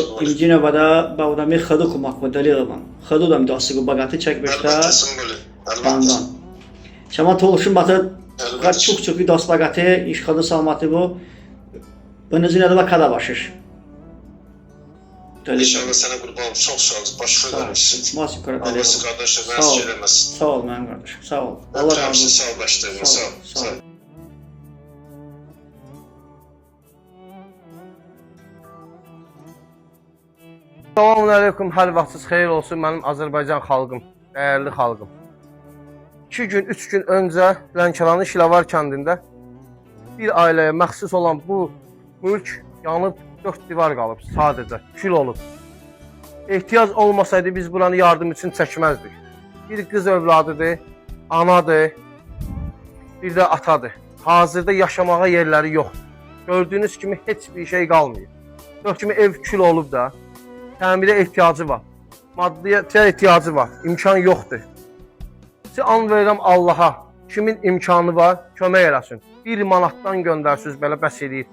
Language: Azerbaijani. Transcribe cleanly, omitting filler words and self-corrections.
İkinci növbədə Bağdamı Xadı Kumak modeli olan. Xadı da müdəssıqı bagatı çəkmişdə bandan. Şama Toluşun batı çok vidas bagatı, iş Xadı salmatı bu. Bunun üzerine de kada başır. İnşallah sana qurban olum. Çox sağ olun. Baş verməmişsiniz. Mas yukarı Allah sizi qardaşlar mən siz eləməsin. Sağ ol mənim qardaşım. Sağ ol. Allah razı olsun. Sağ ol başlayın. Sağ ol. Sağ ol. Selamünaleyküm, hər vaxtınız xeyir olsun mənim Azərbaycan xalqım, dəyərli xalqım. 2 gün, 3 gün öncə Lənkəranın Şilavar kəndində bir ailəyə məxsus olan bu mülk yanıb 4 divar qalıb sadəcə, kül olub. Ehtiyac olmasaydı biz buranı yardım üçün çəkməzdik. Bir qız övladıdır, anadır, bir də atadır. Hazırda yaşamağa yerləri yoxdur. Gördüyünüz kimi heç bir şey qalmayıb. 4 kimi ev kül olub da. Təmirə ehtiyacı var. Maddiyyata ehtiyacı var. İmkan yoxdur. Siz an verirəm Allaha. Kimin imkanı var, kömək eləsin. 1 manatdan göndərsiniz belə bəs eləyir.